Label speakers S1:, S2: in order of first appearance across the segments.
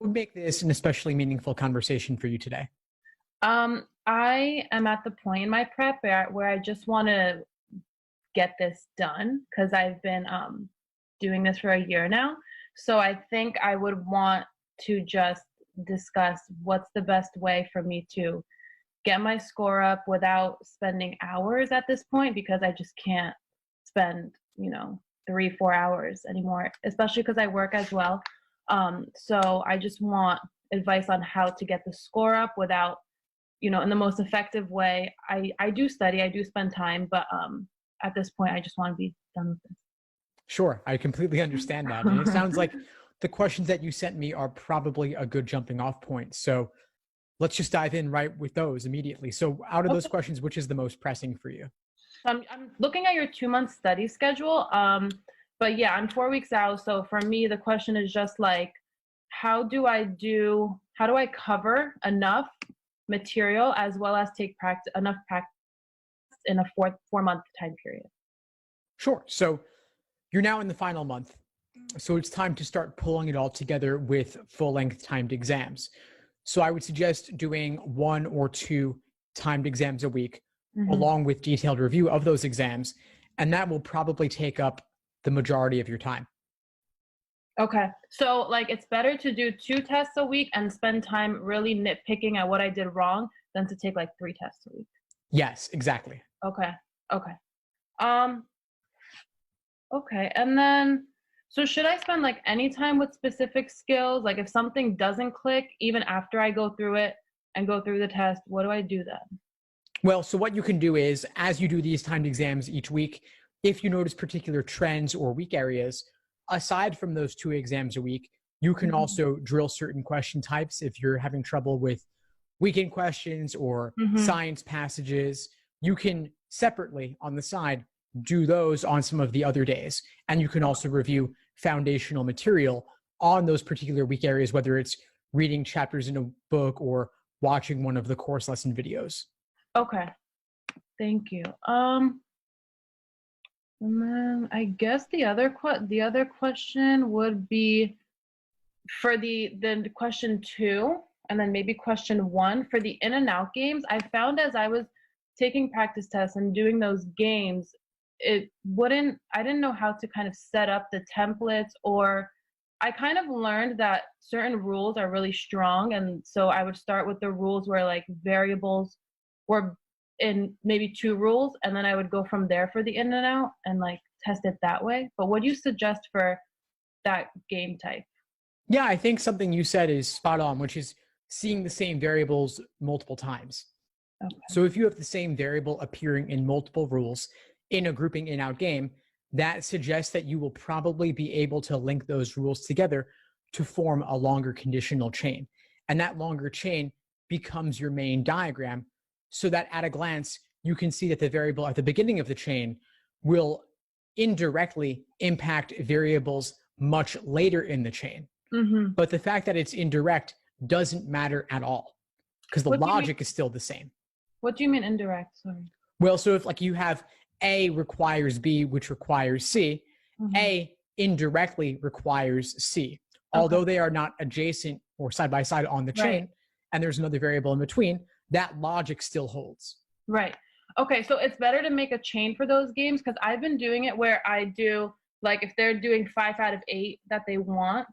S1: Would make this an especially meaningful conversation for you today?
S2: I am at the point in my prep where I just want to get this done because I've been doing this for a year now. So I think I would want to just discuss what's the best way for me to get my score up without spending hours at this point, because I just can't spend, 3-4 hours anymore, especially because I work as well. So I just want advice on how to get the score up without, in the most effective way. I do study, I do spend time, but at this point, I just want to be done with this.
S1: Sure, I completely understand that. And it sounds like the questions that you sent me are probably a good jumping off point. So let's just dive in right with those immediately. So out of those questions, which is the most pressing for you?
S2: I'm looking at your 2-month study schedule. But yeah, I'm 4 weeks out. So for me, the question is just like, how do I cover enough material as well as take enough practice in a 4-month time period?
S1: Sure. So you're now in the final month. So it's time to start pulling it all together with full-length timed exams. So I would suggest doing 1 or 2 timed exams a week, along with detailed review of those exams. And that will probably take up the majority of your time.
S2: Okay. So like it's better to do 2 tests a week and spend time really nitpicking at what I did wrong than to take like 3 tests a week.
S1: Yes, exactly.
S2: Okay. Okay. And then, so should I spend like any time with specific skills? Like if something doesn't click, even after I go through it and go through the test, what do I do then?
S1: Well, so what you can do is, as you do these timed exams each week, if you notice particular trends or weak areas, aside from those 2 exams a week, you can also drill certain question types. If you're having trouble with weekend questions or science passages, you can separately on the side do those on some of the other days. And you can also review foundational material on those particular weak areas, whether it's reading chapters in a book or watching one of the course lesson videos.
S2: Okay. Thank you. And then I guess the other question would be for the question 2, and then maybe question 1 for the in and out games. I found as I was taking practice tests and doing those games, I didn't know how to kind of set up the templates, or I kind of learned that certain rules are really strong. And so I would start with the rules where like variables were in maybe 2 rules, and then I would go from there for the in and out and like test it that way. But what do you suggest for that game type?
S1: Yeah, I think something you said is spot on, which is seeing the same variables multiple times.
S2: Okay.
S1: So if you have the same variable appearing in multiple rules in a grouping in-out game, that suggests that you will probably be able to link those rules together to form a longer conditional chain. And that longer chain becomes your main diagram, so that at a glance, you can see that the variable at the beginning of the chain will indirectly impact variables much later in the chain. But the fact that it's indirect doesn't matter at all, because the logic is still the same.
S2: What do you mean indirect? Sorry.
S1: Well, so if like you have A requires B, which requires C, A indirectly requires C. Although they are not adjacent or side by side on the chain, and there's another variable in between, that logic still holds.
S2: Right. Okay, so it's better to make a chain for those games, because I've been doing it where I do, like if they're doing 5 out of 8 that they want,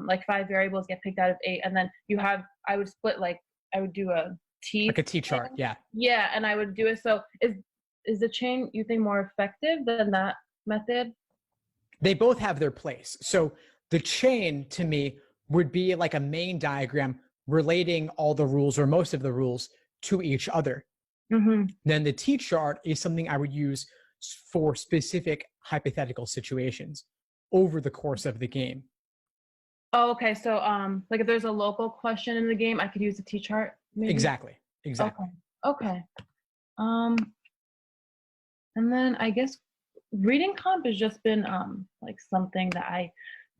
S2: like 5 variables get picked out of 8, and then I would split, like I would do a T.
S1: Like a T chart, yeah.
S2: Yeah, and I would do it. So is the chain, you think, more effective than that method?
S1: They both have their place. So the chain to me would be like a main diagram relating all the rules or most of the rules to each other. Then the T chart is something I would use for specific hypothetical situations over the course of the game.
S2: Oh, okay. So like if there's a local question in the game, I could use the T chart maybe?
S1: Exactly.
S2: Okay. And then I guess reading comp has just been like something that I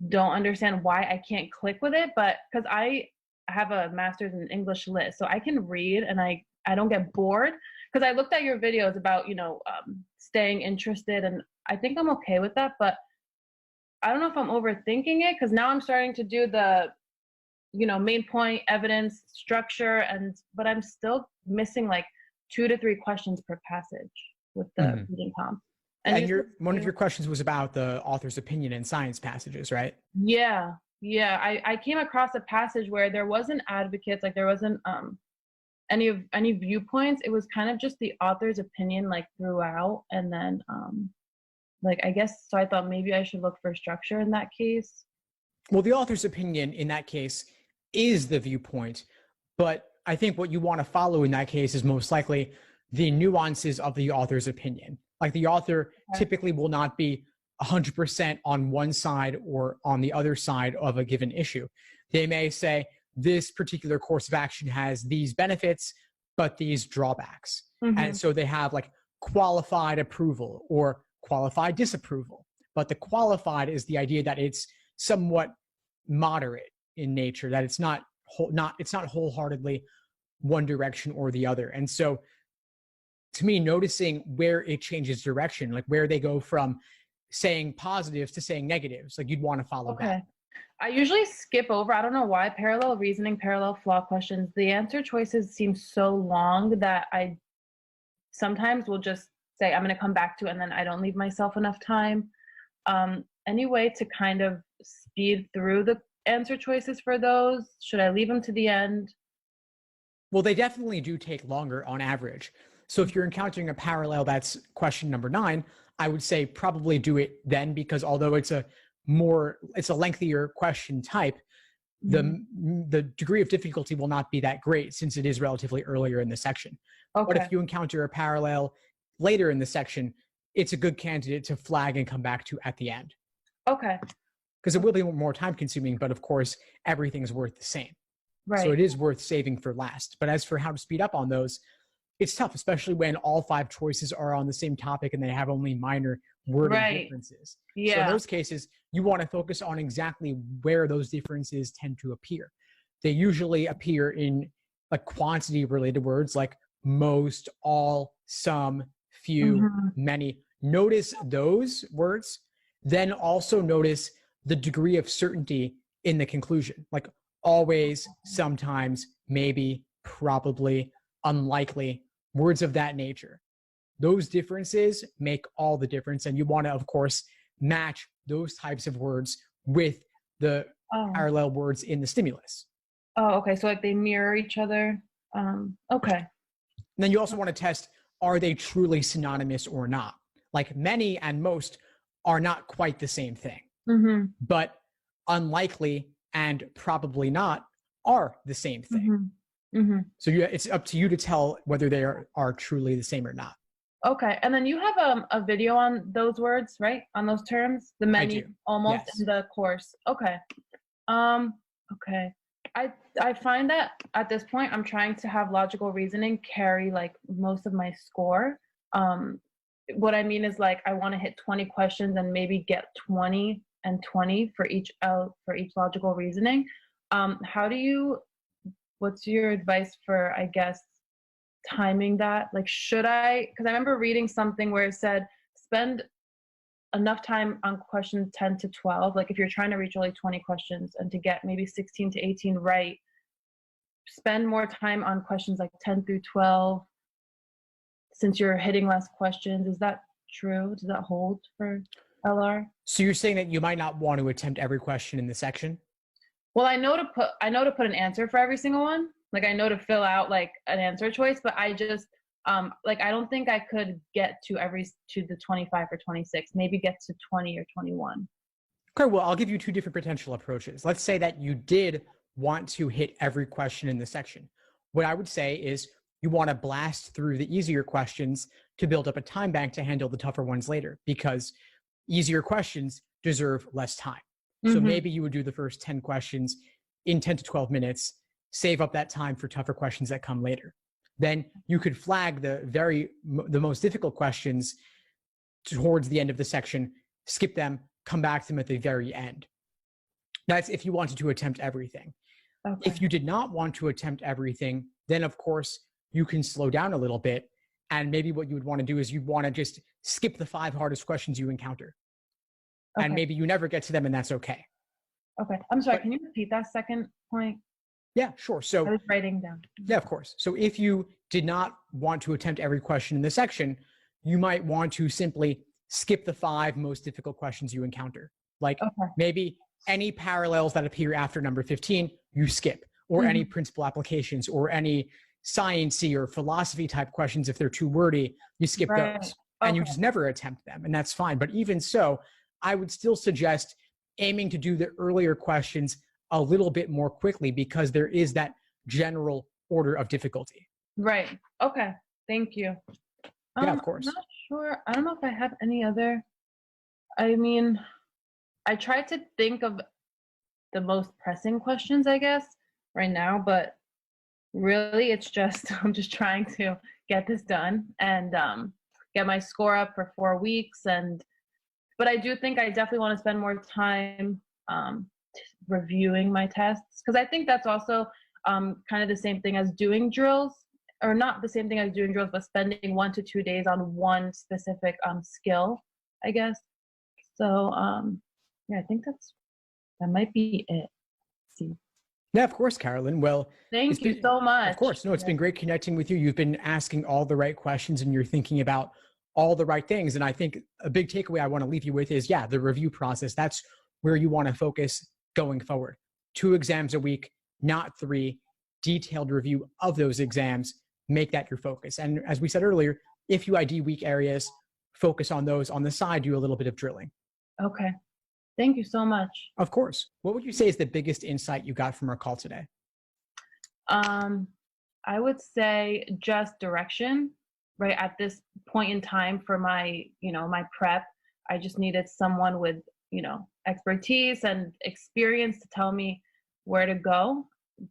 S2: don't understand why I can't click with it, but because I have a master's in English lit, so I can read and I I don't get bored. Because I looked at your videos about, staying interested, and I think I'm okay with that, but I don't know if I'm overthinking it, because now I'm starting to do the, main point, evidence, structure, but I'm still missing like 2 to 3 questions per passage with the reading comp.
S1: And one of your questions was about the author's opinion in science passages, right?
S2: Yeah. Yeah. I came across a passage where there wasn't advocates, like there wasn't any viewpoints. It was kind of just the author's opinion like throughout. And then I guess, so I thought maybe I should look for structure in that case.
S1: Well, the author's opinion in that case is the viewpoint, but I think what you want to follow in that case is most likely the nuances of the author's opinion. Like the author typically will not be 100% on one side or on the other side of a given issue. They may say this particular course of action has these benefits, but these drawbacks. And so they have like qualified approval or qualified disapproval. But the qualified is the idea that it's somewhat moderate in nature, that it's not wholeheartedly one direction or the other. And so to me, noticing where it changes direction, like where they go from saying positives to saying negatives, like you'd want to follow that.
S2: I usually skip over, I don't know why, parallel reasoning, parallel flaw questions. The answer choices seem so long that I sometimes will just say, I'm going to come back to it, and then I don't leave myself enough time. Any way to kind of speed through the answer choices for those? Should I leave them to the end?
S1: Well, they definitely do take longer on average. So if you're encountering a parallel that's question number 9, I would say probably do it then, because although it's a lengthier question type, the degree of difficulty will not be that great since it is relatively earlier in the section. But if you encounter a parallel later in the section, it's a good candidate to flag and come back to at the end.
S2: Okay.
S1: Because it will be more time consuming, but of course, everything's worth the same.
S2: Right.
S1: So it is worth saving for last. But as for how to speed up on those, it's tough, especially when all 5 choices are on the same topic and they have only minor wording differences.
S2: Yeah.
S1: So in those cases, you want to focus on exactly where those differences tend to appear. They usually appear in like quantity related words like most, all, some, few, many. Notice those words, then also notice the degree of certainty in the conclusion, like always, sometimes, maybe, probably, unlikely, words of that nature. Those differences make all the difference. And you want to, of course, match those types of words with the parallel words in the stimulus.
S2: Oh, okay. So like they mirror each other. Okay.
S1: And then you also want to test, are they truly synonymous or not? Like many and most are not quite the same thing, but unlikely and probably not are the same thing. So it's up to you to tell whether they are truly the same or not.
S2: Okay. And then you have a video on those words, right? On those terms, the many, almost, in the course. Okay. Okay. I find that at this point, I'm trying to have logical reasoning carry like most of my score. What I mean is like, I want to hit 20 questions and maybe get 20 and 20 for each logical reasoning. What's your advice for, I guess, timing that? Like, because I remember reading something where it said, spend enough time on questions 10 to 12. Like if you're trying to reach only 20 questions and to get maybe 16 to 18 right, spend more time on questions like 10 through 12 since you're hitting less questions. Is that true? Does that hold for LR?
S1: So you're saying that you might not want to attempt every question in the section?
S2: Well, I know to put an answer for every single one. Like I know to fill out like an answer choice, but I just I don't think I could get to the 25 or 26, maybe get to 20 or 21.
S1: Okay, well, I'll give you 2 different potential approaches. Let's say that you did want to hit every question in the section. What I would say is you want to blast through the easier questions to build up a time bank to handle the tougher ones later, because easier questions deserve less time. So maybe you would do the first 10 questions in 10 to 12 minutes, save up that time for tougher questions that come later. Then you could flag the most difficult questions towards the end of the section, skip them, come back to them at the very end. That's if you wanted to attempt everything. Okay. If you did not want to attempt everything, then of course you can slow down a little bit. And maybe what you would want to do is you'd want to just skip the 5 hardest questions you encounter.
S2: Okay.
S1: And maybe you never get to them, and that's okay.
S2: Okay. I'm sorry. Can you repeat that second point?
S1: Yeah, sure. So
S2: I was writing down.
S1: yeah, of course. So if you did not want to attempt every question in the section, you might want to simply skip the 5 most difficult questions you encounter. Like maybe any parallels that appear after number 15, you skip, or any principal applications, or any sciencey or philosophy type questions. If they're too wordy, you skip those, and you just never attempt them, and that's fine. But even so, I would still suggest aiming to do the earlier questions a little bit more quickly, because there is that general order of difficulty.
S2: Right. Okay. Thank you.
S1: Yeah, of course.
S2: I'm not sure. I don't know if I have any other. I mean, I tried to think of the most pressing questions, I guess, right now, but really it's just, I'm just trying to get this done and get my score up for 4 weeks. But I do think I definitely want to spend more time reviewing my tests, because I think that's also kind of the same thing as doing drills, or not the same thing as doing drills, but spending 1 to 2 days on one specific skill, I guess. So yeah, I think that might be it. Let's see.
S1: Yeah, of course, Carolyn. Well,
S2: thank you so much.
S1: Of course. No, it's been great connecting with you. You've been asking all the right questions, and you're thinking about all the right things. And I think a big takeaway I want to leave you with is, yeah, the review process. That's where you want to focus going forward. 2 exams a week, not 3. Detailed review of those exams. Make that your focus. And as we said earlier, if you ID weak areas, focus on those. On the side, do a little bit of drilling.
S2: Okay. Thank you so much.
S1: Of course. What would you say is the biggest insight you got from our call today?
S2: I would say just direction. Right at this point in time for my, my prep, I just needed someone with, expertise and experience to tell me where to go,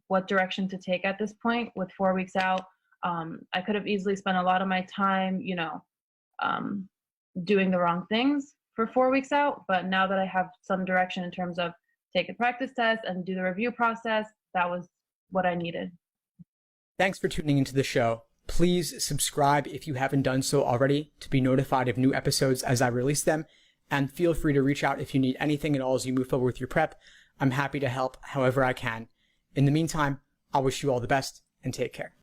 S2: what direction to take at this point with 4 weeks out. I could have easily spent a lot of my time, doing the wrong things for 4 weeks out. But now that I have some direction in terms of take a practice test and do the review process, that was what I needed.
S1: Thanks for tuning into the show. Please subscribe if you haven't done so already to be notified of new episodes as I release them. And feel free to reach out if you need anything at all as you move forward with your prep. I'm happy to help however I can. In the meantime, I wish you all the best and take care.